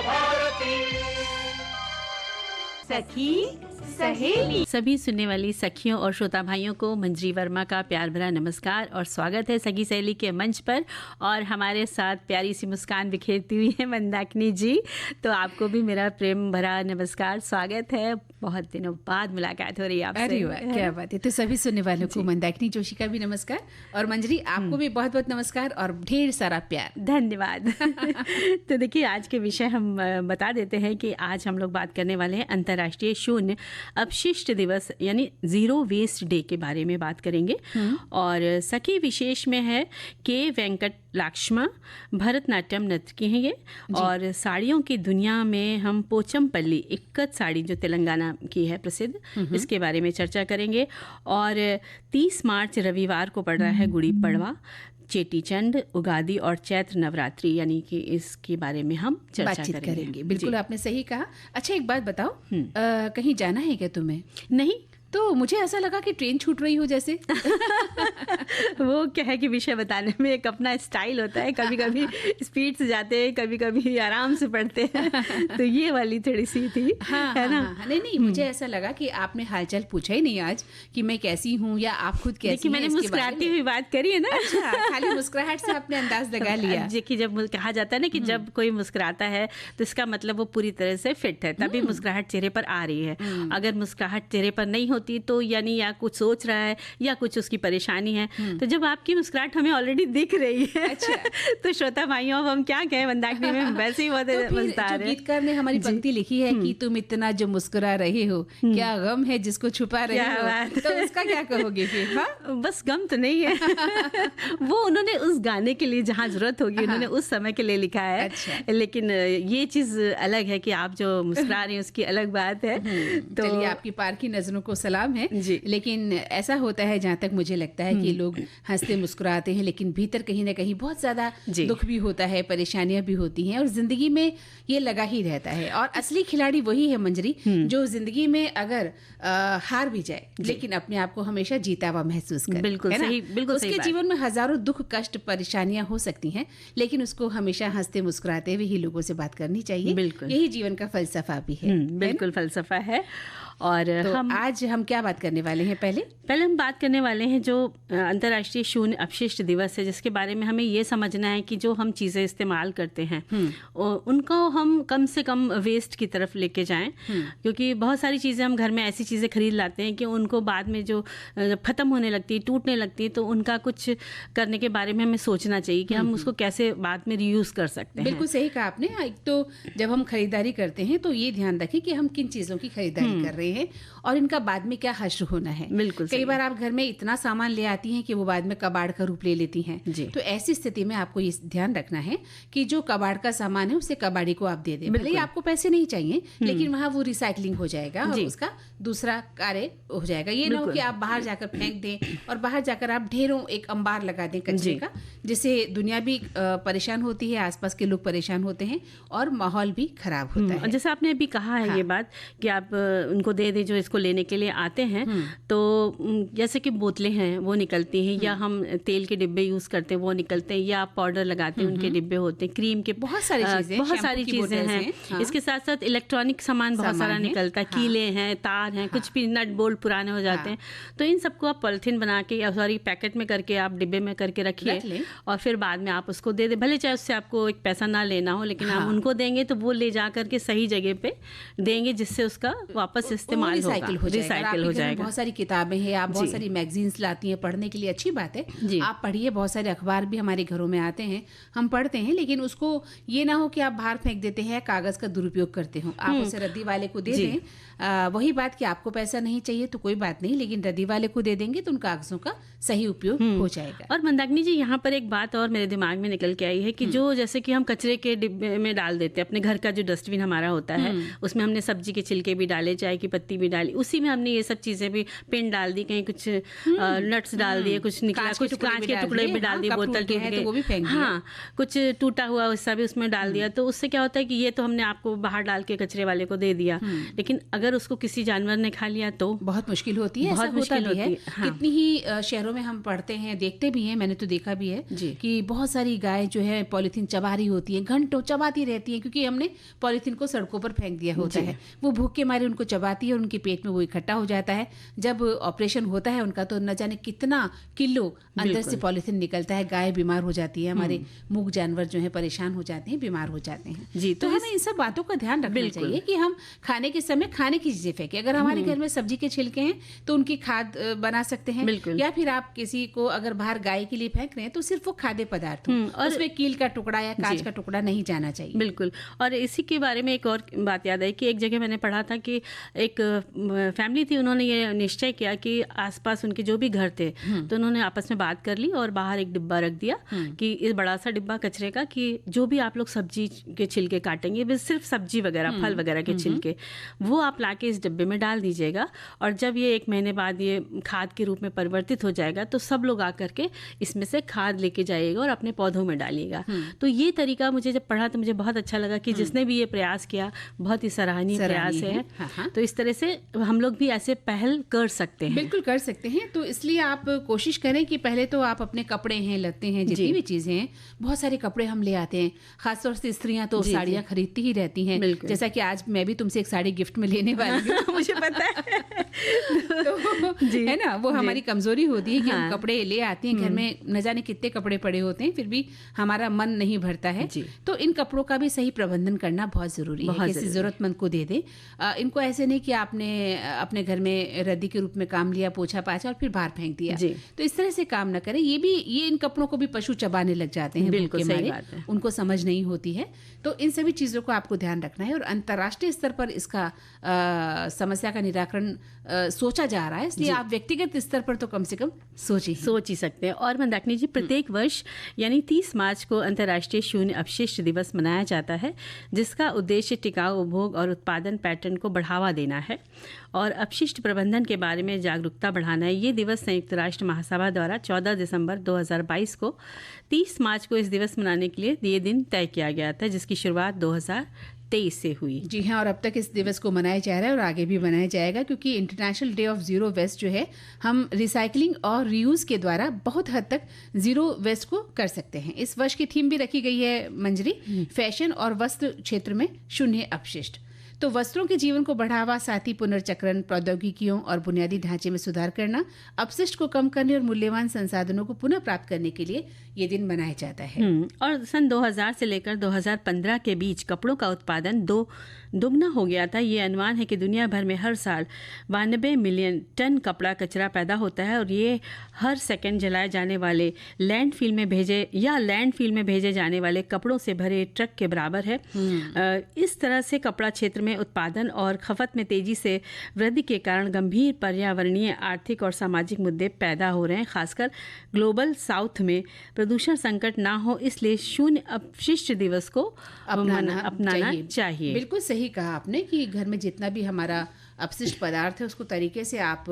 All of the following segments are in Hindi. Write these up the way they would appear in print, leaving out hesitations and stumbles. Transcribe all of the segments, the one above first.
भारती। सखी सहेली। सभी सुनने वाली सखियों और श्रोता भाइयों को मंजरी वर्मा का प्यार भरा नमस्कार और स्वागत है सखी सहेली के मंच पर। और हमारे साथ प्यारी सी मुस्कान बिखेरती हुई है मंदाकिनी जी, तो आपको भी मेरा प्रेम भरा नमस्कार, स्वागत है। बहुत दिनों बाद मुलाकात हो रही है आपसे। अरे वाह, क्या बात है। तो सभी सुनने वालों को मंदाकिनी जोशी का भी नमस्कार और मंजरी आपको भी बहुत बहुत नमस्कार और ढेर सारा प्यार, धन्यवाद। तो देखिए, आज के विषय हम बता देते हैं कि आज हम लोग बात करने वाले हैं अंतर्राष्ट्रीय शून्य अपशिष्ट दिवस यानी जीरो वेस्ट डे के बारे में बात करेंगे। और सखी विशेष में है के वेंकट लाक्ष्मा, भरतनाट्यम नर्तकी हैं ये, और साड़ियों की दुनिया में हम पोचमपल्ली इक्कत साड़ी जो तेलंगाना की है प्रसिद्ध, इसके बारे में चर्चा करेंगे। और 30 मार्च रविवार को पड़ रहा है गुड़ी पड़वा, चेटी चंड, उगादी और चैत्र नवरात्रि, यानी कि इसके बारे में हम चर्चा करेंगे। बिल्कुल आपने सही कहा। अच्छा, एक बात बताओ, कहीं जाना है क्या तुम्हें? नहीं, तो मुझे ऐसा लगा कि ट्रेन छूट रही हो जैसे। वो क्या है कि विषय बताने में एक अपना स्टाइल होता है, कभी कभी स्पीड से जाते हैं, कभी कभी आराम से पढ़ते हैं, तो ये वाली थोड़ी सी थी। है ना? नहीं, मुझे ऐसा लगा कि आपने हालचाल पूछा ही नहीं आज कि मैं कैसी हूँ या आप खुद कैसी हैं। मैंने मुस्कुराती हुई बात करी है ना। अच्छा, खाली मुस्कुराहट से आपने अंदाज लगा लिया। कि जब कहा जाता है ना कि जब कोई मुस्कुराता है तो इसका मतलब वो पूरी तरह से फिट है, तभी मुस्कुराहट चेहरे पर आ रही है। अगर मुस्कुराहट चेहरे पर नहीं होती तो यानी या कुछ सोच रहा है या कुछ उसकी परेशानी है। तो जब आपकी मुस्कुराहट हमें ऑलरेडी दिख रही है, अच्छा, तो श्रोता भाइयों, अब हम क्या कहें, मंदाकिनी में वैसे ही बहुत मजेदार है। गीतकार ने हमारी पंक्ति लिखी है कि तुम इतना जो मुस्कुरा रहे हो, क्या गम है जिसको छुपा रहे हो, तो उसका क्या कहोगे फिर? हाँ, बस गम तो नहीं है। वो उन्होंने उस गाने के लिए जहाँ जरूरत होगी उन्होंने उस समय के लिए लिखा है। अच्छा। लेकिन ये चीज अलग है कि आप जो मुस्कुरा रही हैं उसकी अलग बात है। तो चलिए, आपकी पार की नजरों को सलाम है जी। लेकिन ऐसा होता है, जहाँ तक मुझे लगता है कि लोग हंसते मुस्कुराते हैं, लेकिन भीतर कहीं ना कहीं बहुत ज्यादा दुख भी होता है, परेशानियां भी होती हैं, और जिंदगी में ये लगा ही रहता है। और असली खिलाड़ी वही है मंजरी, जो जिंदगी में अगर हार भी जाए लेकिन अपने आप को हमेशा जीता हुआ महसूस करे। बिल्कुल सही, बिल्कुल उसके जीवन में हजारों दुख, कष्ट, परेशानियां हो सकती हैं, लेकिन उसको हमेशा हंसते मुस्कुराते हुए ही लोगों से बात करनी चाहिए। बिल्कुल, यही जीवन का फलसफा भी है। बिल्कुल फलसफा है। और तो आज हम क्या बात करने वाले हैं? पहले हम बात करने वाले हैं जो अंतर्राष्ट्रीय शून्य अपशिष्ट दिवस है, जिसके बारे में हमें ये समझना है कि जो हम चीज़ें इस्तेमाल करते हैं उनको हम कम से कम वेस्ट की तरफ लेके जाएं, क्योंकि बहुत सारी चीज़ें हम घर में ऐसी चीज़ें खरीद लाते हैं कि उनको बाद में जो ख़त्म होने लगती है, टूटने लगती है, तो उनका कुछ करने के बारे में हमें सोचना चाहिए कि हम उसको कैसे बाद में रीयूज़ कर सकते हैं। बिल्कुल सही कहा आपने। एक तो जब हम खरीदारी करते हैं तो ये ध्यान रखें कि हम किन चीज़ों की खरीदारी कर रहे हैं और इनका बाद में क्या हश्र होना है। बिल्कुल, कई बार आप घर में इतना सामान ले आती हैं कि वो बाद में कबाड़ का रूप ले लेती हैं। तो ऐसी स्थिति में आपको ये ध्यान रखना है कि जो कबाड़ का सामान है उसे कबाड़ी को आप दे दें। भले ही आपको पैसे नहीं चाहिए, लेकिन वहाँ वो रिसाइकलिंग हो जाएगा और उसका दूसरा कार्य हो जाएगा। ये ना हो कि आप बाहर जाकर फेंक दें और बाहर जाकर आप ढेरों एक अंबार लगा दें कचरे का, जिससे दुनिया भी परेशान होती है, आसपास के लोग परेशान होते हैं और माहौल भी खराब होता है। जैसे आपने अभी कहा है ये बात कि आप उनको दे दें जो इसको लेने के लिए आते हैं, तो जैसे कि बोतलें हैं वो निकलती हैं, या हम तेल के डिब्बे यूज करते हैं वो निकलते हैं, या पाउडर लगाते हैं उनके डिब्बे होते हैं, क्रीम के बहुत सारी चीजें हैं। इसके साथ साथ इलेक्ट्रॉनिक सामान बहुत सारा निकलता है, कीले हैं, तार हैं, कुछ भी नट बोल्ट पुराने हो जाते हैं। तो इन सबको आप पॉलिथीन बना के या सॉरी पैकेट में करके आप डिब्बे में करके रखिए और फिर बाद में आप उसको दे दें। भले चाहे उससे आपको एक पैसा ना लेना हो, लेकिन आप उनको देंगे तो वो ले जा करके सही जगह पे देंगे, जिससे उसका वापस इस्तेमाल रिसाइकिल हो जाएगा। बहुत सारी किताबें हैं, आप बहुत सारी मैगजीन्स लाती हैं पढ़ने के लिए, अच्छी बात है, आप पढ़िए। बहुत सारे अखबार भी हमारे घरों में आते हैं, हम पढ़ते हैं, लेकिन उसको ये ना हो कि आप बाहर फेंक देते हैं, कागज का दुरुपयोग करते हो, आप उसे रद्दी वाले को दे दें। वही बात कि आपको पैसा नहीं चाहिए तो कोई बात नहीं, लेकिन रद्दी वाले को दे देंगे तो उन कागजों का सही उपयोग हो जाएगा। और मंदाकिनी जी, यहाँ पर एक बात और मेरे दिमाग में निकल के आई है कि जो जैसे कि हम कचरे के डिब्बे में डाल देते हैं, अपने घर का जो डस्टबिन हमारा होता है उसमें हमने सब्जी के छिलके भी डाले, चाय की पत्ती भी डाली, उसी में हमने ये सब चीजें भी, पिन डाल दी, कहीं कुछ नट्स डाल दिए, कुछ निकला, कुछ कांच के टुकड़े भी डाल दिए, बोतल टूट गए, वो भी फेंक दिया। हाँ, कुछ टूटा हुआ हिस्सा भी उसमें डाल दिया। तो उससे क्या होता है कि ये तो हमने आपको बाहर डाल के कचरे वाले को दे दिया, लेकिन अगर उसको किसी जानवर ने खा लिया तो बहुत मुश्किल होती है। बहुत मुश्किल होती है। हाँ। कितनी ही शहरों में हम पढ़ते हैं, देखते भी हैं, मैंने तो देखा भी है कि बहुत सारी गाय जो है पॉलीथीन चबा रही होती है, घंटों चबाती रहती है, क्योंकि हमने पॉलीथीन को सड़कों पर फेंक दिया होता है। वो भूख के मारे उनको चबाती है और उनके पेट में वो इकट्ठा हो जाता है। जब ऑपरेशन होता है उनका तो न जाने कितना किलो अंदर से पॉलीथीन निकलता है। गाय बीमार हो जाती है, हमारे मूक जानवर जो है परेशान हो जाते हैं, बीमार हो जाते हैं जी। तो हमें इन सब बातों का ध्यान रखना चाहिए कि हम खाने के समय खाने की चीजें फेंकें। अगर हमारे घर में सब्जी के छिलके हैं तो उनकी खाद बना सकते हैं, या फिर आप किसी को अगर बाहर गाय के लिए फेंक रहे हैं तो सिर्फ वो खाद्य पदार्थ हो, उसमें कील का टुकड़ा या कांच का टुकड़ा नहीं जाना चाहिए। बिल्कुल। और इसी के बारे में एक और बात याद आई कि एक जगह मैंने पढ़ा था कि एक फैमिली थी, उन्होंने ये निश्चय किया कि आसपास उनके जो भी घर थे तो उन्होंने आपस में बात कर ली और बाहर एक डिब्बा रख दिया कि इस बड़ा सा डिब्बा कचरे का, कि जो भी आप लोग सब्जी के छिलके काटेंगे, बस सिर्फ सब्जी वगैरह फल वगैरह के छिलके, वो आप लाके इस डिब्बे में डाल दीजिएगा, और जब ये 1 महीने बाद ये खाद के रूप में परिवर्तित हो जाएगा तो सब लोग आकर के इसमें से खाद लेके जाइएगा और अपने पौधों में डालिएगा। तो ये तरीका मुझे जब पढ़ा तो मुझे बहुत अच्छा लगा कि जिसने भी ये प्रयास किया बहुत ही सराहनीय प्रयास है। हाँ। तो इस तरह से हम लोग भी ऐसे पहल कर सकते हैं। बिल्कुल कर सकते हैं। तो इसलिए आप कोशिश करें कि पहले तो आप अपने कपड़े हैं, लत्ते हैं, जितनी भी चीजें हैं, बहुत सारे कपड़े हम ले आते हैं। खासतौर से स्त्रियां तो साड़ियां खरीदती ही रहती हैं, जैसा कि आज मैं भी तुमसे एक साड़ी गिफ्ट में लेने वाली हूँ। मुझे पता है। तो है ना, वो हमारी कमजोरी होती है कि हम कपड़े ले आते हैं, घर में न जाने कितने कपड़े पड़े होते हैं, फिर भी हमारा मन नहीं भरता है। तो इन कपड़ों का भी सही प्रबंधन करना बहुत जरूरी है। किसी जरूरतमंद को दे दे। इनको ऐसे नहीं कि आपने अपने घर में रद्दी के रूप में काम लिया, पोछा पाछा और फिर बाहर फेंक दिया। तो इस तरह से काम न करें। ये इन कपड़ों को भी पशु चबाने लग जाते हैं, बिल्कुल सही बात है। उनको समझ नहीं होती है। तो इन सभी चीजों को आपको ध्यान रखना है, और अंतर्राष्ट्रीय स्तर पर इसका समस्या का निराकरण सोचा जा रहा है, इसलिए आप व्यक्तिगत स्तर पर तो कम से कम सोच ही सकते हैं। और मंदाकिनी जी, प्रत्येक वर्ष यानी 30 मार्च को अंतर्राष्ट्रीय शून्य अपशिष्ट दिवस मनाया जाता है, जिसका उद्देश्य टिकाऊ उपभोग और उत्पादन पैटर्न को बढ़ावा देना है और अपशिष्ट प्रबंधन के बारे में जागरूकता बढ़ाना है। ये दिवस संयुक्त राष्ट्र महासभा द्वारा 14 दिसंबर 2022 को 30 मार्च को इस दिवस मनाने के लिए ये दिन तय किया गया था, जिसकी शुरुआत 2023 से हुई। जी हाँ, और अब तक इस दिवस को मनाया जा रहा है और आगे भी मनाया जाएगा, क्योंकि international day of zero waste जो है, हम रिसाइकलिंग और रीयूज के द्वारा बहुत हद तक जीरो वेस्ट को कर सकते हैं। इस वर्ष की थीम भी रखी गई है मंजरी, फैशन और वस्त्र क्षेत्र में शून्य अपशिष्ट। तो वस्त्रों के जीवन को बढ़ावा, साथ ही पुनर्चक्रण, प्रौद्योगिकियों और बुनियादी ढांचे में सुधार करना, अपशिष्ट को कम करने और मूल्यवान संसाधनों को पुनः प्राप्त करने के लिए ये दिन मनाया जाता है। और सन 2000 से लेकर 2015 के बीच कपड़ों का उत्पादन दोगुना हो गया था। ये अनुमान है कि दुनिया भर में हर साल 92 मिलियन टन कपड़ा कचरा पैदा होता है, और ये हर सेकंड जलाए जाने वाले लैंडफिल में भेजे जाने वाले कपड़ों से भरे ट्रक के बराबर है। इस तरह से कपड़ा क्षेत्र में उत्पादन और खपत में तेजी से वृद्धि के कारण गंभीर पर्यावरणीय, आर्थिक और सामाजिक मुद्दे पैदा हो रहे हैं। खासकर ग्लोबल साउथ में प्रदूषण संकट ना हो, इसलिए शून्य अपशिष्ट दिवस को अपनाना चाहिए। बिल्कुल सही कहा आपने कि घर में जितना भी हमारा अपशिष्ट पदार्थ है उसको तरीके से आप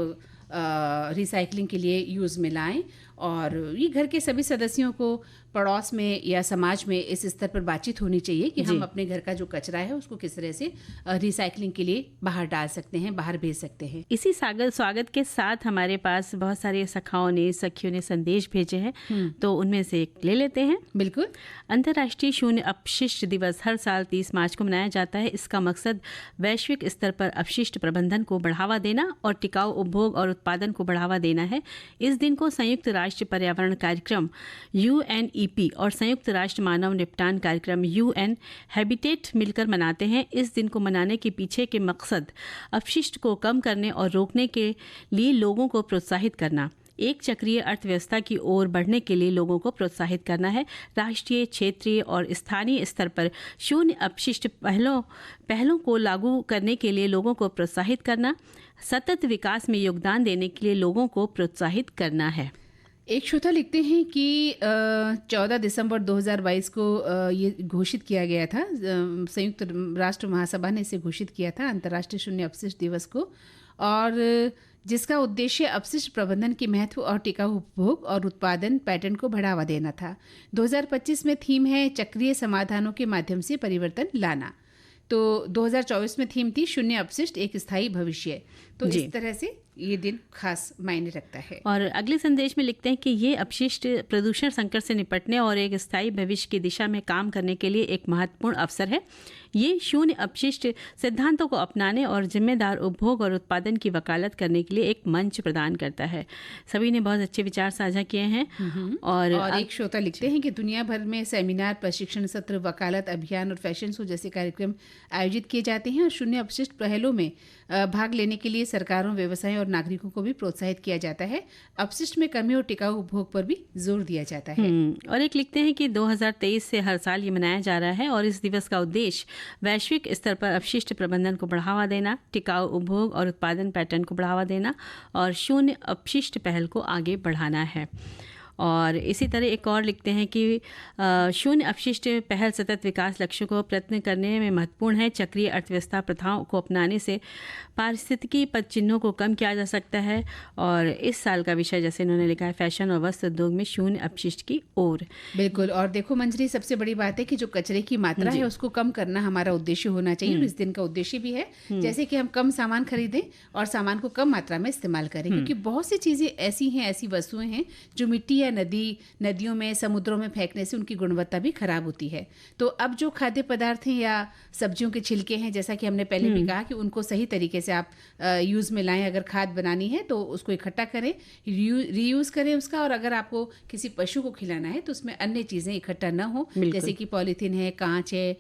रिसाइकलिंग के लिए यूज़ में लाएं, और ये घर के सभी सदस्यों को पड़ोस में या समाज में इस स्तर पर बातचीत होनी चाहिए कि हम अपने घर का जो कचरा है उसको किस तरह से रिसाइकलिंग के लिए बाहर डाल सकते हैं, बाहर भेज सकते हैं। इसी स्वागत के साथ हमारे पास बहुत सारे सखियों ने संदेश भेजे हैं, तो उनमें से एक ले लेते हैं। बिल्कुल। अंतर्राष्ट्रीय शून्य अपशिष्ट दिवस हर साल 30 मार्च को मनाया जाता है। इसका मकसद वैश्विक स्तर पर अपशिष्ट प्रबंधन को बढ़ावा देना और टिकाऊ उपभोग और उत्पादन को बढ़ावा देना है। इस दिन को संयुक्त राष्ट्र पर्यावरण कार्यक्रम UNEP और संयुक्त राष्ट्र मानव निपटान कार्यक्रम UN हैबिटेट मिलकर मनाते हैं। इस दिन को मनाने के पीछे के मकसद अपशिष्ट को कम करने और रोकने के लिए लोगों को प्रोत्साहित करना, एक चक्रीय अर्थव्यवस्था की ओर बढ़ने के लिए लोगों को प्रोत्साहित करना है। राष्ट्रीय, क्षेत्रीय और स्थानीय स्तर पर शून्य अपशिष्ट पहलों को लागू करने के लिए लोगों को प्रोत्साहित करना, सतत विकास में योगदान देने के लिए लोगों को प्रोत्साहित करना है। एक श्रोता लिखते हैं कि 14 दिसंबर 2022 को ये घोषित किया गया था, संयुक्त राष्ट्र महासभा ने इसे घोषित किया था अंतर्राष्ट्रीय शून्य अपशिष्ट दिवस को, और जिसका उद्देश्य अपशिष्ट प्रबंधन के महत्व और टिकाऊ उपभोग और उत्पादन पैटर्न को बढ़ावा देना था। 2025 में थीम है चक्रीय समाधानों के माध्यम से परिवर्तन लाना। तो 2024 में थीम थी शून्य अपशिष्ट एक स्थायी भविष्य। तो इस तरह से ये दिन खास मायने रखता है। और अगले संदेश में लिखते हैं कि ये अपशिष्ट प्रदूषण संकट से निपटने और एक स्थायी भविष्य की दिशा में काम करने के लिए एक महत्वपूर्ण अवसर है। ये शून्य अपशिष्ट सिद्धांतों को अपनाने और जिम्मेदार उपभोग और उत्पादन की वकालत करने के लिए एक मंच प्रदान करता है। सभी ने बहुत अच्छे विचार साझा किए हैं। और एक श्रोता लिखते हैं कि दुनिया भर में सेमिनार, प्रशिक्षण सत्र, वकालत अभियान और फैशन शो जैसे कार्यक्रम आयोजित किए जाते हैं और शून्य अपशिष्ट पहलों में भाग लेने के लिए सरकारों, व्यवसायों और नागरिकों को भी प्रोत्साहित किया जाता है। अपशिष्ट में कमी और टिकाऊ उपभोग पर भी जोर दिया जाता है। और एक लिखते हैं कि 2023 से हर साल ये मनाया जा रहा है और इस दिवस का उद्देश्य वैश्विक स्तर पर अपशिष्ट प्रबंधन को बढ़ावा देना, टिकाऊ उपभोग और उत्पादन पैटर्न को बढ़ावा देना और शून्य अपशिष्ट पहल को आगे बढ़ाना है। और इसी तरह एक और लिखते हैं कि शून्य अपशिष्ट पहल सतत विकास लक्ष्यों को प्रयत्न करने में महत्वपूर्ण है। चक्रीय अर्थव्यवस्था प्रथाओं को अपनाने से पारिस्थितिकी पद चिन्हों को कम किया जा सकता है। और इस साल का विषय जैसे इन्होंने लिखा है फैशन और वस्त्र उद्योग में शून्य अपशिष्ट की ओर। बिल्कुल। और देखो मंजरी, सबसे बड़ी बात है कि जो कचरे की मात्रा है उसको कम करना हमारा उद्देश्य होना चाहिए और इस दिन का उद्देश्य भी है जैसे कि हम कम सामान खरीदें और सामान को कम मात्रा में इस्तेमाल करें, क्योंकि बहुत सी चीजें ऐसी हैं, ऐसी वस्तुएं हैं जो मिट्टी या नदियों में, समुद्रों में फेंकने से उनकी गुणवत्ता भी खराब होती है। तो अब जो खाद्य पदार्थ हैं या सब्जियों के छिलके हैं, जैसा कि हमने पहले भी कहा कि उनको सही तरीके से आप यूज़ में लाएं। अगर खाद बनानी है तो उसको इकट्ठा करें, रीयूज़ करें उसका। और अगर आपको किसी पशु को खिलाना है तो उसमें अन्य चीज़ें इकट्ठा ना हो, जैसे कि पॉलीथीन है, कांच है,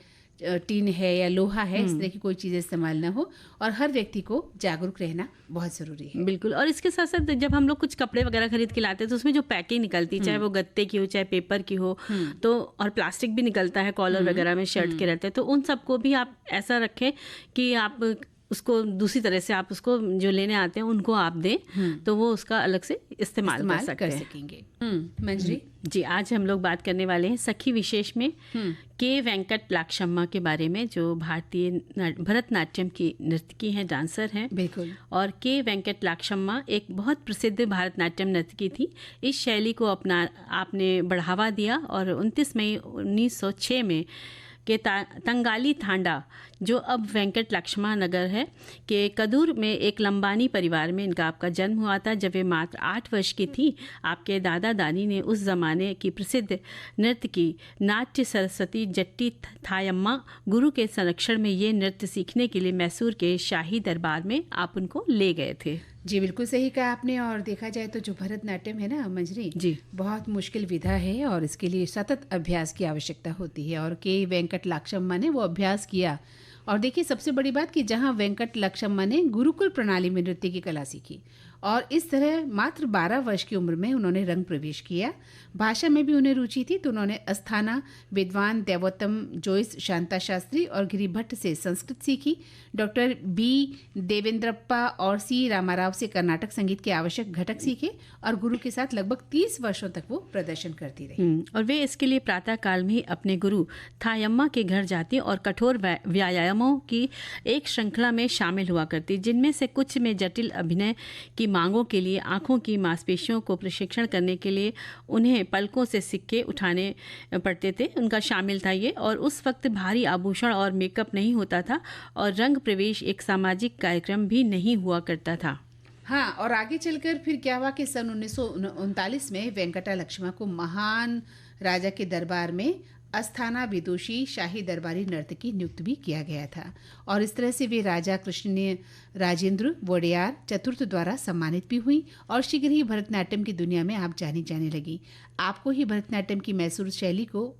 टीन है या लोहा है, इस तरह की कोई चीज़ इस्तेमाल ना हो। और हर व्यक्ति को जागरूक रहना बहुत ज़रूरी है। बिल्कुल। और इसके साथ साथ जब हम लोग कुछ कपड़े वगैरह खरीद के लाते हैं तो उसमें जो पैकिंग निकलती है, चाहे वो गत्ते की हो चाहे पेपर की हो, तो और प्लास्टिक भी निकलता है कॉलर वगैरह में शर्ट के रहते हैं, तो उन सबको भी आप ऐसा रखें कि आप उसको दूसरी तरह से आप उसको जो लेने आते हैं उनको आप दें तो वो उसका अलग से इस्तेमाल कर सकेंगे। मंजरी जी, आज हम लोग बात करने वाले हैं सखी विशेष में के वेंकट लाक्षम्मा के बारे में, जो भारतीय भरतनाट्यम की नर्तकी हैं, डांसर हैं। बिल्कुल। और के वेंकट लाक्षम्मा एक बहुत प्रसिद्ध भरतनाट्यम नर्तकी थी। इस शैली को आपने बढ़ावा दिया और 29 मई 1906 में के तंगाली थांडा, जो अब वेंकट लक्ष्मा नगर है, के कदूर में एक लंबानी परिवार में इनका आपका जन्म हुआ था। जब वे मात्र 8 वर्ष की थी, आपके दादा दादी ने उस ज़माने की प्रसिद्ध नृत्यकी नाट्य सरस्वती जट्टी थायम्मा गुरु के संरक्षण में ये नृत्य सीखने के लिए मैसूर के शाही दरबार में आप उनको ले गए थे। जी, बिल्कुल सही कहा आपने। और देखा जाए तो जो भरतनाट्यम है ना मंजरी जी, बहुत मुश्किल विधा है और इसके लिए सतत अभ्यास की आवश्यकता होती है। और के वेंकट लाक्षम्मा ने वो अभ्यास किया। और देखिए, सबसे बड़ी बात कि जहाँ वेंकट लाक्षम्मा ने गुरुकुल प्रणाली में नृत्य की कला सीखी और इस तरह मात्र 12 वर्ष की उम्र में उन्होंने रंग प्रवेश किया। भाषा में भी उन्हें रुचि थी, तो उन्होंने अस्थाना, विद्वान देवोत्तम जोइस शांता शास्त्री और गिरी भट्ट से संस्कृत सीखी। डॉक्टर बी देवेंद्रप्पा और सी रामाराव से कर्नाटक संगीत के आवश्यक घटक सीखे और गुरु के साथ लगभग 30 वर्षों तक वो प्रदर्शन करती रही। और वे इसके लिए प्रातः काल में ही अपने गुरु थायम्मा के घर जाती और कठोर व्यायामों की एक श्रृंखला में शामिल हुआ करती, जिनमें से कुछ में जटिल अभिनय की मांगों के लिए आंखों की मांसपेशियों को प्रशिक्षण करने के लिए उन्हें पलकों से सिक्के उठाने पड़ते थे, उनका शामिल था ये। और उस वक्त भारी आभूषण और मेकअप नहीं होता था और रंग प्रवेश एक सामाजिक कार्यक्रम भी नहीं हुआ करता था। हाँ, और आगे चलकर फिर क्या हुआ कि सन 1939 में वेंकटा लक्ष्मा को महान राजा के दरबार में अस्थाना विदुषी शाही दरबारी नर्तकी नियुक्त भी किया गया था। और इस तरह से वे राजा कृष्ण राजेंद्र वोडेयार चतुर्थ द्वारा सम्मानित भी हुई और शीघ्र ही भरतनाट्यम की दुनिया में आप जानी जाने लगी। आपको ही भरतनाट्यम की मैसूर शैली को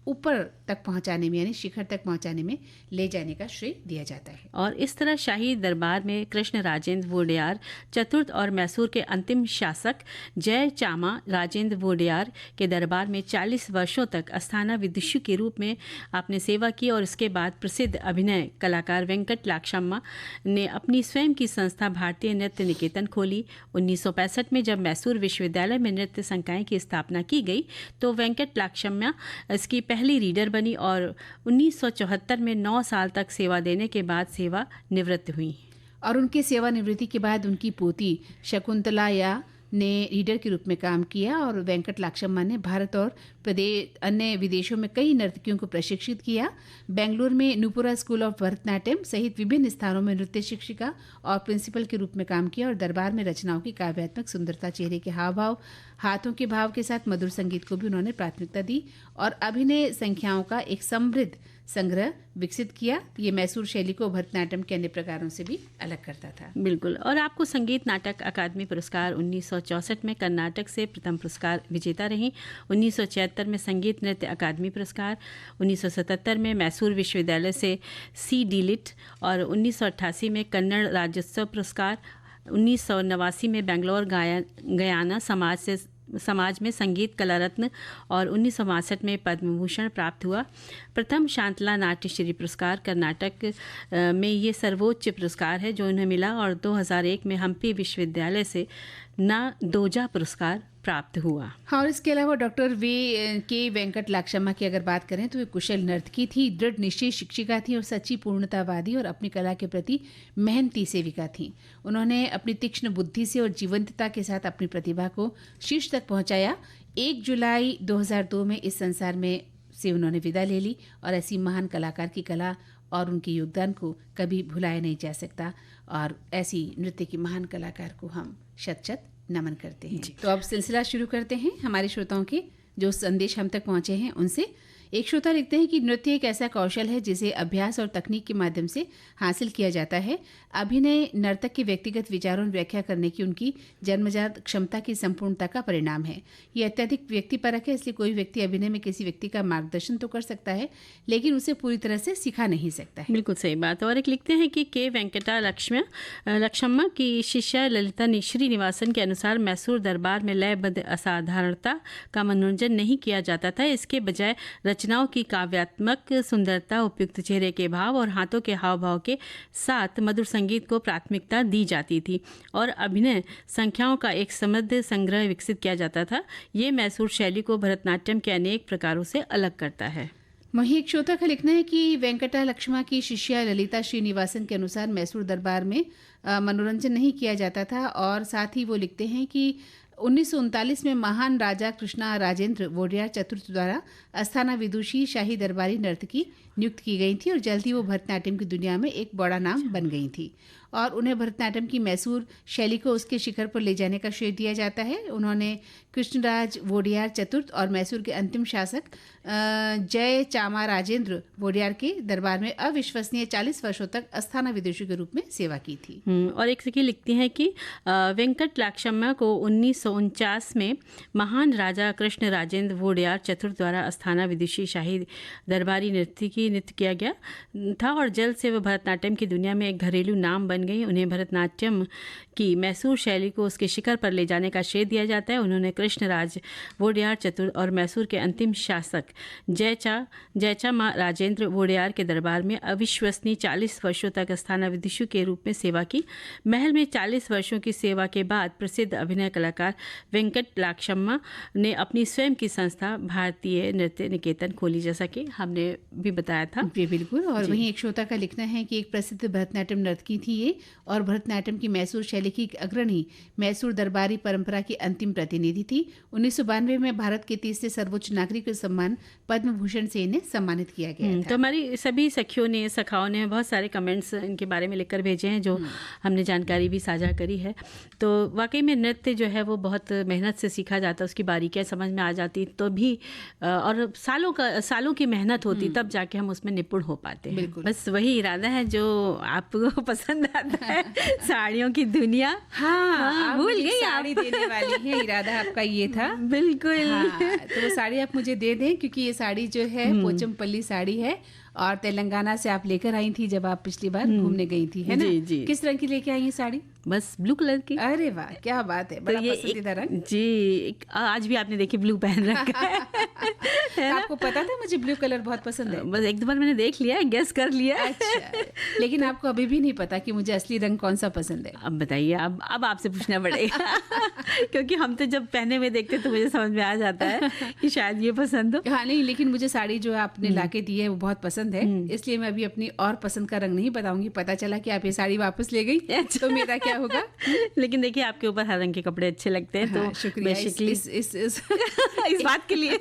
ऊपर तक पहुंचाने में, यानी शिखर तक पहुंचाने में ले जाने का श्रेय दिया जाता है। और इस तरह शाही दरबार में कृष्ण राजेंद्र वोडेयार चतुर्थ और मैसूर के अंतिम शासक जय चामा राजेंद्र वोडेयार के दरबार में 40 वर्षों तक अस्थाना विदुषी के रूप में आपने सेवा की। और इसके बाद प्रसिद्ध अभिनय कलाकार वेंकट लाक्षम्मा ने अपनी स्वयं की संस्था भारतीय नृत्य निकेतन खोली। 1965 में जब मैसूर विश्वविद्यालय में नृत्य संकाय की स्थापना की गई तो वेंकट लाक्षम्मा इसकी पहली रीडर बनी और 1974 में 9 साल तक सेवा देने के बाद सेवा निवृत्त हुई। और उनके सेवानिवृत्ति के बाद उनकी पोती शकुंतला या ने लीडर के रूप में काम किया और वेंकट लाक्षम्मा ने भारत और अन्य विदेशों में कई नर्तकियों को प्रशिक्षित किया। बेंगलुरु में नुपुरा स्कूल ऑफ भरतनाट्यम सहित विभिन्न स्थानों में नृत्य शिक्षिका और प्रिंसिपल के रूप में काम किया और दरबार में रचनाओं की काव्यात्मक सुंदरता, चेहरे के हाव भाव, हाथों के भाव के साथ मधुर संगीत को भी उन्होंने प्राथमिकता दी और अभिनय संख्याओं का एक समृद्ध संग्रह विकसित किया। ये मैसूर शैली को भरतनाट्यम के अन्य प्रकारों से भी अलग करता था। बिल्कुल। और आपको संगीत नाटक अकादमी पुरस्कार 1964 में कर्नाटक से प्रथम पुरस्कार विजेता रहीं, 1976 में संगीत नृत्य अकादमी पुरस्कार, 1977 में मैसूर विश्वविद्यालय से सी डिलिट और 1988 में कन्नड़ राज्योत्सव पुरस्कार, 1989 में बेंगलोर गयाना समाज में संगीत कला रत्न और 1962 में पद्म भूषण प्राप्त हुआ। प्रथम शांतला नाट्यश्री पुरस्कार कर्नाटक में ये सर्वोच्च पुरस्कार है जो उन्हें मिला और 2001 में हम्पी विश्वविद्यालय से नादोजा पुरस्कार प्राप्त हुआ। हाँ, और इसके अलावा डॉक्टर के वेंकट लाक्षम्मा की अगर बात करें तो वे कुशल नर्तकी थी, दृढ़ निश्चयी शिक्षिका थी और सच्ची पूर्णतावादी और अपनी कला के प्रति मेहनती सेविका थी। उन्होंने अपनी तीक्ष्ण बुद्धि से और जीवंतता के साथ अपनी प्रतिभा को शीर्ष तक पहुंचाया। 1 जुलाई 2002 में इस संसार में से उन्होंने विदा ले ली और ऐसी महान कलाकार की कला और उनके योगदान को कभी भुलाया नहीं जा सकता और ऐसी नृत्य की महान कलाकार को हम शत शत नमन करते हैं। तो अब सिलसिला शुरू करते हैं हमारे श्रोताओं के जो संदेश हम तक पहुंचे हैं उनसे। एक श्रोता लिखते हैं कि नृत्य एक ऐसा कौशल है जिसे अभ्यास और तकनीक के माध्यम से हासिल किया जाता है। अभिनय नर्तक के व्यक्तिगत विचारों और व्याख्या करने की उनकी जन्मजात क्षमता की संपूर्णता का परिणाम है। ये अत्यधिक व्यक्तिपरक है, इसलिए कोई व्यक्ति अभिनय में किसी व्यक्ति का मार्गदर्शन तो कर सकता है लेकिन उसे पूरी तरह से सिखा नहीं सकता है। बिल्कुल सही बात। और एक लिखते हैं कि के वेंकटा लक्ष्मम्मा की शिष्या ललिता श्रीनिवासन के अनुसार मैसूर दरबार में लयबद्ध असाधारणता का मनोरंजन नहीं किया जाता था, इसके बजाय रचनाओं की काव्यात्मक सुंदरता, उपयुक्त चेहरे के भाव और हाथों के हाव भाव के साथ मधुर संगीत को प्राथमिकता दी जाती थी और अभिनय संख्याओं का एक समृद्ध संग्रह विकसित किया जाता था। ये मैसूर शैली को भरतनाट्यम के अनेक प्रकारों से अलग करता है। वहीं एक श्रोता का लिखना है कि वेंकटा लक्ष्मा की शिष्या ललिता श्रीनिवासन के अनुसार मैसूर दरबार में मनोरंजन नहीं किया जाता था और साथ ही वो लिखते हैं कि 1939 में महान राजा कृष्णा राजेंद्र वोडियार चतुर्थ द्वारा अस्थाना विदुषी शाही दरबारी नर्तकी नियुक्त की गई थी और जल्द ही वो भरतनाट्यम की दुनिया में एक बड़ा नाम बन गई थी और उन्हें भरतनाट्यम की मैसूर शैली को उसके शिखर पर ले जाने का श्रेय दिया जाता है। उन्होंने कृष्णराज वोडियार चतुर्थ और मैसूर के अंतिम शासक जय चामा राजेंद्र वोडियार के दरबार में अविश्वसनीय 40 वर्षों तक अस्थाना विदुषी के रूप में सेवा की थी। और एक सखी लिखती हैं कि वेंकट लाक्षम्मा को 1949 में महान राजा कृष्ण राजेंद्र वोडियार चतुर्थ द्वारा अस्थाना विदुषी शाही दरबारी नृत्य किया गया था और जल्द से वह भरतनाट्यम की दुनिया में एक घरेलू नाम बन गई। उन्हें भरतनाट्यम की मैसूर शैली को उसके शिखर पर ले जाने का श्रेय दिया जाता है। उन्होंने कृष्णराज वोडियार चतुर्थ और मैसूर के अंतिम शासक जयचामा राजेंद्र वोडियार के दरबार में अविश्वसनीय 40 वर्षों तक अस्थाना विदुषी के रूप में सेवा की। महल में 40 वर्षों की सेवा के बाद प्रसिद्ध अभिनय कलाकार वेंकट लाक्षम्मा ने अपनी स्वयं की संस्था भारतीय नृत्य निकेतन खोली, जैसा कि हमने भी बताया था। जी बिल्कुल। और वहीं एक श्रोता का लिखना है कि एक प्रसिद्ध भरतनाट्यम नर्तकी थी ये और भरतनाट्यम की मैसूर शैली की अग्रणी मैसूर दरबारी परंपरा की अंतिम प्रतिनिधि थी। 1992 में भारत के तीसरे सर्वोच्च नागरिक सम्मान पद्म भूषण से इन्हें सम्मानित किया गया था। तो हमारी सभी सखाओं ने बहुत सारे कमेंट्स इनके बारे में लिखकर भेजे हैं जो हमने जानकारी भी साझा करी है। तो वाकई में नृत्य जो है वो बहुत मेहनत से सीखा जाता है, उसकी बारीकियाँ समझ में आ जाती तो भी और सालों की मेहनत होती तब जाके हम उसमें निपुण हो पाते हैं। बस वही इरादा है जो आपको पसंद आता है, साड़ियों की दुनिया। हाँ, भूल गई साड़ी देने वाली है, इरादा आपका ये था। बिल्कुल। तो वो साड़ी आप मुझे दे दें क्योंकि ये साड़ी जो है पोचमपल्ली साड़ी है और तेलंगाना से आप लेकर आई थी जब आप पिछली बार घूमने गई थी, है ना? जी जी। किस रंग की लेके आई ये साड़ी? बस ब्लू कलर की। अरे वाह, क्या बात है, बड़ा पसंदीदा रंग। जी, आज भी आपने देखी ब्लू पहन रखा है। आपको पता था मुझे ब्लू कलर बहुत पसंद है? बस एक दो बार मैंने देख लिया, गेस कर लिया। अच्छा, लेकिन आपको अभी भी नहीं पता कि मुझे असली रंग कौन सा पसंद है? अब बताइए, अब आपसे पूछना पड़ेगा क्योंकि हम तो जब पहने हुए देखते तो मुझे समझ में आ जाता है कि शायद ये पसंद हो। हाँ नहीं, लेकिन मुझे साड़ी जो आपने लाके दी है वो बहुत पसंद है, इसलिए मैं अभी अपनी और पसंद का रंग नहीं बताऊंगी। पता चला कि आप ये साड़ी वापस ले गई तो मेरा क्या होगा? लेकिन देखिए, आपके ऊपर हर रंग के कपड़े अच्छे लगते हैं। हाँ, तो शुक्रिया इस बात के लिए।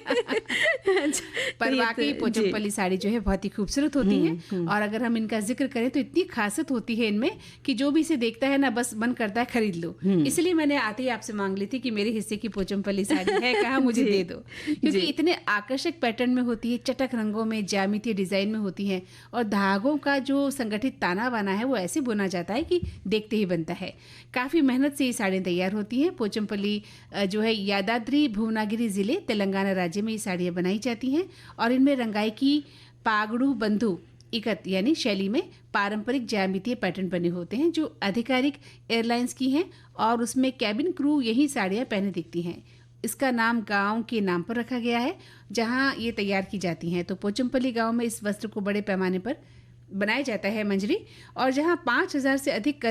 पर वाकई पोचमपल्ली साड़ी जो है बहुत ही खूबसूरत होती है, और अगर हम इनका जिक्र करें तो इतनी खासियत होती है इनमें कि जो भी इसे देखता है ना, बस मन करता है खरीद लो। इसलिए मैंने आते ही आपसे मांग ली थी कि मेरे हिस्से की पोचमपल्ली साड़ी है कहाँ, मुझे दे दो, क्योंकि इतने आकर्षक पैटर्न में होती है, चटक रंगों में, ज्यामितीय डिजाइन में होती है, और धागों का जो संगठित ताना बाना है वो ऐसे बुना जाता है कि देखते ही बनता है। काफ़ी मेहनत से ये साड़ियाँ तैयार होती हैं। पोचमपल्ली जो है यादाद्री भुवनागिरी ज़िले तेलंगाना राज्य में ये साड़ियाँ बनाई जाती हैं, और इनमें रंगाई की पागड़ू बंधु इकत यानी शैली में पारंपरिक ज्यामितीय पैटर्न बने होते हैं जो आधिकारिक एयरलाइंस की हैं, और उसमें कैबिन क्रू यही साड़ियाँ पहने दिखती हैं। इसका नाम गांव के नाम पर रखा गया है जहां ये तैयार की जाती हैं। तो पोचमपल्ली गांव में इस वस्त्र को बड़े पैमाने पर बनाया जाता है मंजरी, और जहां 5000 से अधिक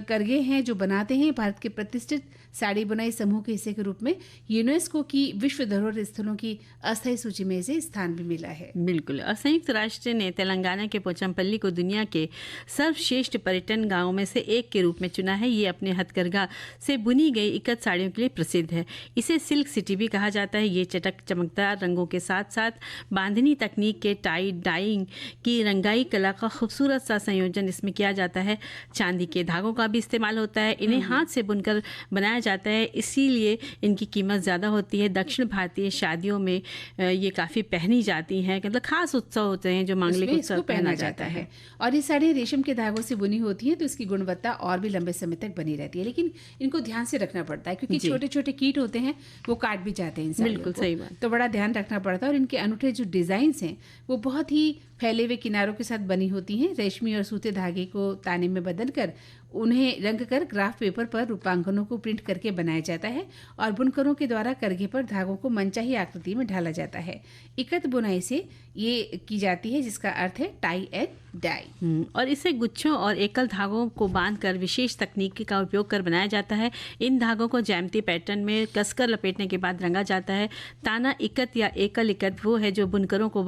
करगे हैं जो बनाते हैं। भारत के प्रतिष्ठित साड़ी बुनाई समूह के हिस्से के रूप में यूनेस्को की विश्व धरोहर स्थलों की अस्थायी सूची में इसे स्थान भी मिला है। बिल्कुल। और संयुक्त राष्ट्र ने तेलंगाना के पोचमपल्ली को दुनिया के सर्वश्रेष्ठ पर्यटन गांवों में से एक के रूप में चुना है। ये अपने हथकरघा से बुनी गई इकत साड़ियों के लिए प्रसिद्ध है। इसे सिल्क सिटी भी कहा जाता है। ये चमकदार रंगों के साथ साथ बांधनी तकनीक के टाई डाइंग की रंगाई कला का खूबसूरत सा संयोजन इसमें किया जाता है। चांदी के धागों का भी इस्तेमाल होता है। इन्हें हाथ से बुनकर बनाया जाता है, इसीलिए इनकी कीमत ज़्यादा होती है। दक्षिण भारतीय शादियों में ये काफ़ी पहनी जाती हैं, मतलब खास उत्सव होते हैं जो मांगलिक उत्सव पहना जाता है। और ये साड़ी रेशम के धागों से बुनी होती है, तो इसकी गुणवत्ता और भी लंबे समय तक बनी रहती है। लेकिन इनको ध्यान से रखना पड़ता है क्योंकि छोटे छोटे कीट होते हैं, वो काट भी जाते हैं इंसान। बिल्कुल सही बात। तो बड़ा ध्यान रखना पड़ता है। और इनके अनूठे जो डिजाइन हैं वो बहुत ही फैले हुए किनारों के साथ बनी होती हैं। रेशमी और सूते धागे को ताने में बदलकर उन्हें रंग कर ग्राफ पेपर पर रूपांकनों को प्रिंट करके बनाया जाता है, और बुनकरों के द्वारा करघे पर धागों को मनचाही आकृति में ढाला जाता है। इकत बुनाई से ये की जाती है, जिसका अर्थ है टाई एंड डाई। और इसे गुच्छों और एकल धागों को बांधकर विशेष तकनीक का उपयोग कर बनाया जाता है। इन धागों को ज्यामितीय पैटर्न में कसकर लपेटने के बाद रंगा जाता है। ताना इकत या एकल इकत वो है जो बुनकरों को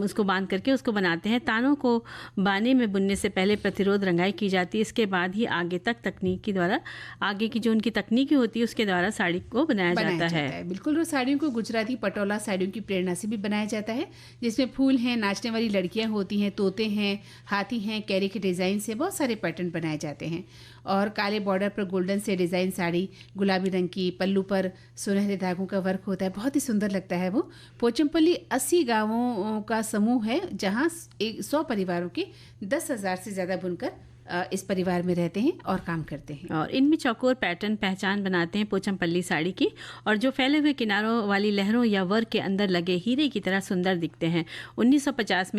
उसको बांध करके उसको बनाते हैं। तानों को बाने में बुनने से पहले प्रतिरोध रंगाई की जाती है। इसके बाद ही आगे तक तकनीक के द्वारा, आगे की जो उनकी तकनीकी होती है उसके द्वारा साड़ी को बनाया जाता है। बिल्कुल। और साड़ियों को गुजराती पटोला साड़ियों की प्रेरणा से भी बनाया जाता है, जिसमें फूल हैं, नाचने वाली लड़कियां होती हैं, तोते हैं, हाथी हैं, कैरी के डिज़ाइन से बहुत सारे पैटर्न बनाए जाते हैं। और काले बॉर्डर पर गोल्डन से डिज़ाइन साड़ी, गुलाबी रंग की पल्लू पर सुनहरे धागों का वर्क होता है, बहुत ही सुंदर लगता है वो। पोचमपल्ली 80 गांवों का समूह है जहां 100 परिवारों के 10,000 से ज़्यादा बुनकर इस परिवार में रहते हैं और काम करते हैं। और इनमें चौकोर पैटर्न पहचान बनाते हैं पोचमपल्ली साड़ी की, और जो फैले हुए किनारों वाली लहरों या वर्क के अंदर लगे हीरे की तरह सुंदर दिखते हैं। 1950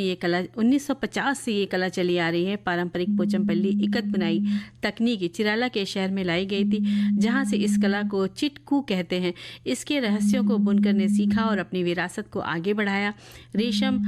से ये कला चली आ रही है। पारंपरिक पोचमपल्ली इकत बुनाई तकनीक चिराला के शहर में लाई गई थी, जहां से इस कला को चिटकू कहते हैं। इसके रहस्यों को बुनकर ने सीखा और अपनी विरासत को आगे बढ़ाया। रेशम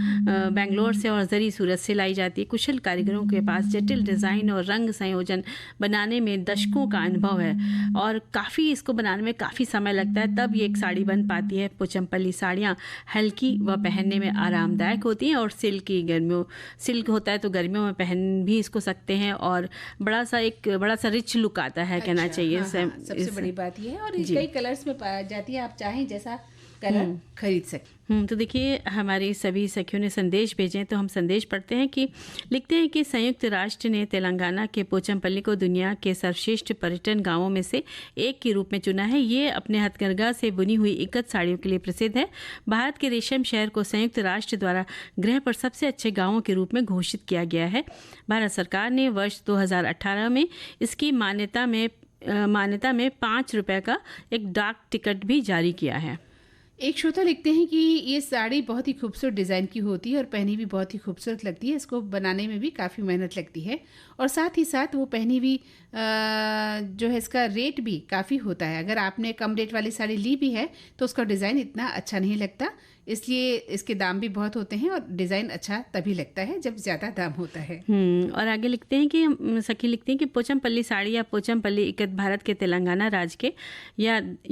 बेंगलोर से और जरी सूरत से लाई जाती है। कुशल कारीगरों के पास जटिल डिज़ाइन और रंग संयोजन बनाने में दशकों का अनुभव है, और काफ़ी इसको बनाने में काफ़ी समय लगता है, तब ये एक साड़ी बन पाती है। पोचमपल्ली साड़ियाँ हल्की व पहनने में आरामदायक होती हैं, और सिल्क होता है तो गर्मियों में पहन भी इसको सकते हैं, और बड़ा सा रिच लुक आता है। अच्छा, कहना चाहिए। सबसे बड़ी बात ये है। और कई कलर्स में पाई जाती है, आप चाहें जैसा कलर खरीद सकते। तो देखिए, हमारी सभी सखियों ने संदेश भेजे, तो हम संदेश पढ़ते हैं कि लिखते हैं कि संयुक्त राष्ट्र ने तेलंगाना के पोचमपल्ली को दुनिया के सर्वश्रेष्ठ पर्यटन गांवों में से एक के रूप में चुना है। ये अपने हथकरघा से बुनी हुई इकत साड़ियों के लिए प्रसिद्ध है। भारत के रेशम शहर को संयुक्त राष्ट्र द्वारा ग्रह पर सबसे अच्छे गाँवों के रूप में घोषित किया गया है। भारत सरकार ने वर्ष 2018 में इसकी मान्यता में 5 रुपये का एक डाक टिकट भी जारी किया है। एक श्रोता लिखते हैं कि ये साड़ी बहुत ही खूबसूरत डिज़ाइन की होती है और पहनी भी बहुत ही खूबसूरत लगती है। इसको बनाने में भी काफ़ी मेहनत लगती है और साथ ही साथ वो पहनी भी जो है इसका रेट भी काफ़ी होता है। अगर आपने कम रेट वाली साड़ी ली भी है तो उसका डिज़ाइन इतना अच्छा नहीं लगता, इसलिए इसके दाम भी बहुत होते हैं और डिज़ाइन अच्छा तभी लगता है जब ज़्यादा दाम होता है। और आगे लिखते हैं कि सखी लिखते हैं कि पोचमपल्ली साड़ी या पोचमपल्ली इकत भारत के तेलंगाना राज्य के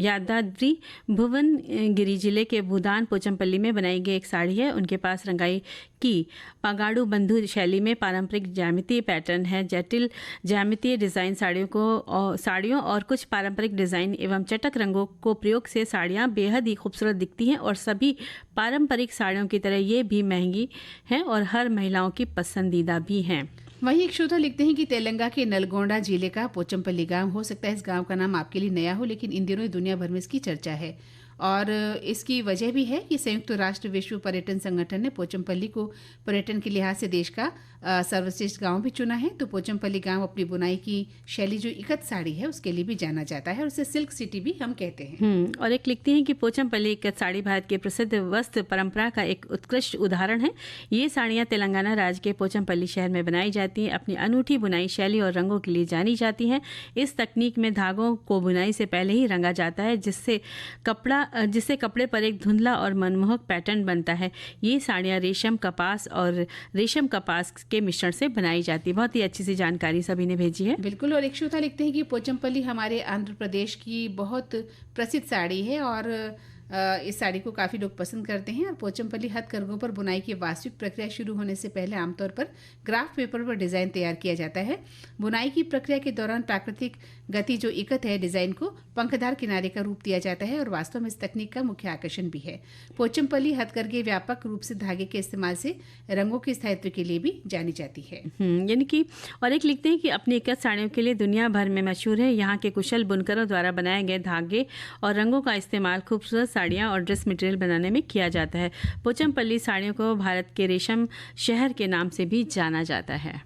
यादाद्री भुवनगिरी जिले के भूदान पोचमपल्ली में बनाई गई एक साड़ी है। उनके पास रंगाई की पगाड़ू बंधु शैली में पारंपरिक ज्यामितीय पैटर्न है। जटिल ज्यामितीय डिज़ाइन साड़ियों और कुछ पारंपरिक डिज़ाइन एवं चटक रंगों को प्रयोग से साड़ियाँ बेहद ही खूबसूरत दिखती हैं और सभी पारंपरिक साड़ियों की तरह ये भी महंगी हैं और हर महिलाओं की पसंदीदा भी हैं। वहीं एक श्रोता लिखते हैं कि तेलंगाना के नलगोंडा जिले का पोचमपल्ली गांव, हो सकता है इस गांव का नाम आपके लिए नया हो, लेकिन इन दिनों दुनिया भर में इसकी चर्चा है और इसकी वजह भी है कि संयुक्त राष्ट्र विश्व पर्यटन संगठन ने पोचमपल्ली को पर्यटन के लिहाज से देश का सर्वश्रेष्ठ गांव भी चुना है। तो पोचमपल्ली गांव अपनी बुनाई की शैली जो इकत साड़ी है उसके लिए भी जाना जाता है और उसे सिल्क सिटी भी हम कहते हैं। और एक लिखती हैं कि पोचमपल्ली इकत साड़ी भारत के प्रसिद्ध वस्त्र परंपरा का एक उत्कृष्ट उदाहरण है। ये साड़ियाँ तेलंगाना राज्य के पोचमपल्ली शहर में बनाई जाती हैं। अपनी अनूठी बुनाई शैली और रंगों के लिए जानी जाती हैं। इस तकनीक में धागों को बुनाई से पहले ही रंगा जाता है जिससे कपड़े पर एक धुंधला और मनमोहक पैटर्न बनता है। ये साड़ियाँ रेशम कपास के मिश्रण से बनाई जाती है। बहुत ही अच्छी सी जानकारी सभी ने भेजी है। बिल्कुल। और एक श्रोता लिखते हैं कि पोचमपल्ली हमारे आंध्र प्रदेश की बहुत प्रसिद्ध साड़ी है और इस साड़ी को काफ़ी लोग पसंद करते हैं और पोचमपल्ली हथकरघों पर बुनाई की वास्तविक प्रक्रिया शुरू होने से पहले आमतौर पर ग्राफ पेपर पर डिज़ाइन तैयार किया जाता है। बुनाई की प्रक्रिया के दौरान प्राकृतिक गति जो इकत है डिज़ाइन को पंखदार किनारे का रूप दिया जाता है और वास्तव में इस तकनीक का मुख्य आकर्षण भी है। पोचमपल्ली हथकरघे व्यापक रूप से धागे के इस्तेमाल से रंगों के स्थायित्व के लिए भी जानी जाती है। यानी कि और एक लिखते हैं कि अपनी इकत साड़ियों के लिए दुनिया भर में मशहूर है। यहाँ के कुशल बुनकरों द्वारा बनाए गए धागे और रंगों का इस्तेमाल खूबसूरत साड़ियाँ और ड्रेस मटेरियल बनाने में किया जाता है। पोचमपल्ली साड़ियों को भारत के रेशम शहर के नाम से भी जाना जाता है।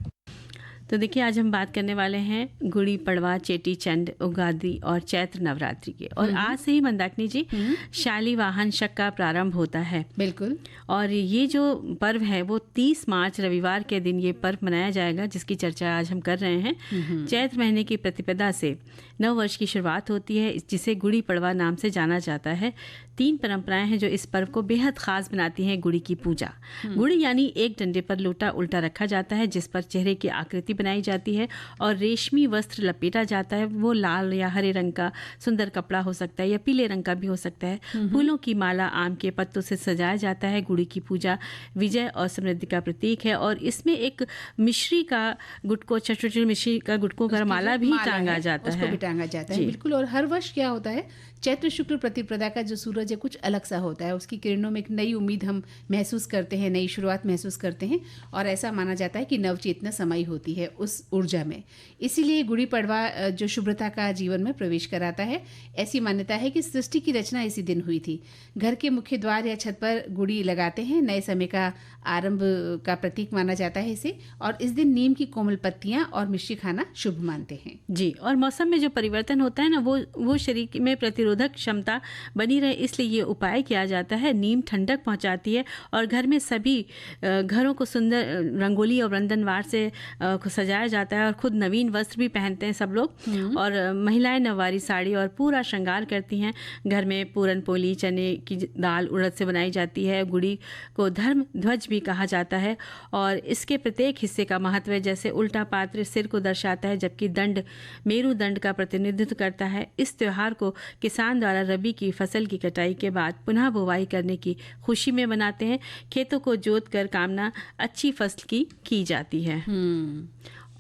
तो देखिए, आज हम बात करने वाले हैं गुड़ी पड़वा, चेटी चंड, उगादी और चैत्र नवरात्रि के। और आज से ही मंदाकिनी जी शालिवाहन शक का प्रारंभ होता है। बिल्कुल। और ये जो पर्व है वो 30 मार्च रविवार के दिन ये पर्व मनाया जाएगा, जिसकी चर्चा आज हम कर रहे हैं। चैत्र महीने की प्रतिपदा से नव वर्ष की शुरुआत होती है, जिसे गुड़ी पड़वा नाम से जाना जाता है। 3 परंपराएं हैं जो इस पर्व को बेहद खास बनाती हैं। गुड़ी की पूजा। गुड़ी यानी एक डंडे पर लोटा उल्टा रखा जाता है जिस पर चेहरे की आकृति बनाई जाती है और रेशमी वस्त्र लपेटा जाता है। वो लाल या हरे रंग का सुंदर कपड़ा हो सकता है या पीले रंग का भी हो सकता है। फूलों की माला आम के पत्तों से सजाया जाता है। गुड़ी की पूजा विजय और समृद्धि का प्रतीक है और इसमें एक मिश्री का गुटको, छोटे मिश्री का गुटकों का माला भी टांगा जाता है। टांगा जाता है। बिल्कुल। और हर वर्ष क्या होता है, चैत्र शुक्ल प्रतिपदा का जो सूरज है कुछ अलग सा होता है। उसकी किरणों में एक नई उम्मीद हम महसूस करते हैं, नई शुरुआत महसूस करते हैं और ऐसा माना जाता है कि नवचेतना समाई होती है उस ऊर्जा में। इसीलिए गुड़ी पड़वा जो शुभ्रता का जीवन में प्रवेश कराता है। ऐसी मान्यता है कि सृष्टि की रचना इसी दिन हुई थी। घर के मुख्य द्वार या छत पर गुड़ी लगाते हैं। नए समय का आरंभ का प्रतीक माना जाता है इसे। और इस दिन नीम की कोमल पत्तियां और मिश्री खाना शुभ मानते हैं। जी। और मौसम में जो परिवर्तन होता है ना, वो शरीर में प्रतिरोधक क्षमता बनी रहे, इसलिए ये उपाय किया जाता है। नीम ठंडक पहुंचाती है और घर में सभी घरों को सुंदर रंगोली और वंदनवार से सजाया जाता है और खुद नवीन वस्त्र भी पहनते हैं सब लोग। और महिलाएं नववारी साड़ी और पूरा श्रृंगार करती हैं। घर में पूरन पोली, चने की दाल, उड़द से बनाई जाती है। गुड़ी को धर्म ध्वज भी कहा जाता है और इसके प्रत्येक हिस्से का महत्व है। जैसे उल्टा पात्र सिर को दर्शाता है, जबकि दंड मेरुदंड का प्रतिनिधित्व करता है। इस त्योहार को किसान द्वारा रबी की फसल की कटाई के बाद पुनः बुवाई करने की खुशी में मनाते हैं। खेतों को जोत कर कामना अच्छी फसल की जाती है।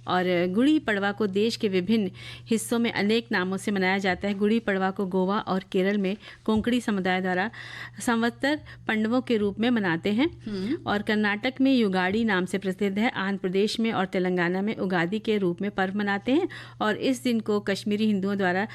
और गुड़ी पड़वा को देश के विभिन्न हिस्सों में अनेक नामों से मनाया जाता है। गुड़ी पड़वा को गोवा और केरल में कोंकणी समुदाय द्वारा संवत्सर पंडवों के रूप में मनाते हैं और कर्नाटक में युगाड़ी नाम से प्रसिद्ध है। आंध्र प्रदेश में और तेलंगाना में उगादी के रूप में पर्व मनाते हैं और इस दिन को कश्मीरी हिंदुओं द्वारा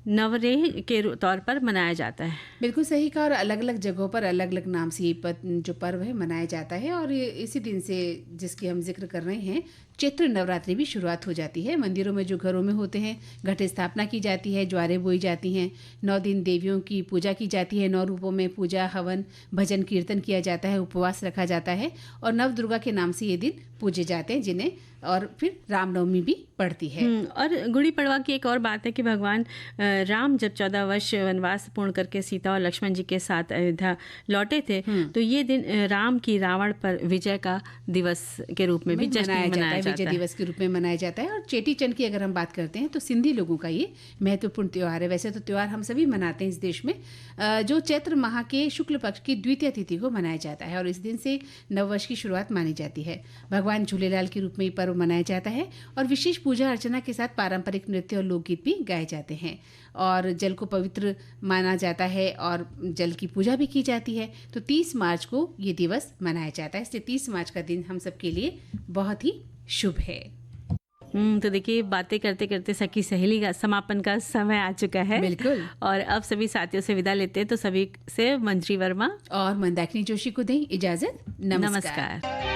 नवरेह के तौर पर मनाया जाता है। बिल्कुल सही कहा। और अलग अलग जगहों पर अलग अलग नाम से जो पर्व है मनाया जाता है। और इसी दिन से जिसकी हम जिक्र कर रहे हैं चैत्र नवरात्रि भी शुरुआत हो जाती है। मंदिरों में जो घरों में होते हैं घट स्थापना की जाती है, ज्वारें बोई जाती हैं, 9 दिन देवियों की पूजा की जाती है। 9 रूपों में पूजा, हवन, भजन, कीर्तन किया जाता है, उपवास रखा जाता है और नव दुर्गा के नाम से ये दिन पूजे जाते हैं जिन्हें, और फिर रामनवमी भी पड़ती है। और गुड़ी पड़वा की एक और बात है कि भगवान राम जब 14 वर्ष वनवास पूर्ण करके सीता और लक्ष्मण जी के साथ अयोध्या लौटे थे, तो ये दिन राम की रावण पर विजय का दिवस के रूप में भी जश्न मनाया जाता है, विजय दिवस के रूप में मनाया जाता है। और चेटी चंड की अगर हम बात करते हैं तो सिंधी लोगों का ये महत्वपूर्ण त्यौहार है। वैसे तो त्यौहार हम सभी मनाते हैं इस देश में, जो चैत्र माह के शुक्ल पक्ष की द्वितीय तिथि को मनाया जाता है और इस दिन से नववर्ष की शुरुआत मानी जाती है। भगवान झूलेलाल के रूप में ये पर्व मनाया जाता है और विशेष पूजा अर्चना के साथ पारंपरिक नृत्य और लोकगीत भी गाए जाते हैं और जल को पवित्र माना जाता है और जल की पूजा भी की जाती है। तो 30 मार्च को ये दिवस मनाया जाता है, इसलिए 30 मार्च का दिन हम सब के लिए बहुत ही शुभ है। तो देखिए, बातें करते करते सखी सहेली का समापन का समय आ चुका है। बिल्कुल। और अब सभी साथियों से विदा लेते हैं, तो सभी से मंजरी वर्मा और मंदाकिनी जोशी को दें इजाजत। नमस्कार। नमस्कार।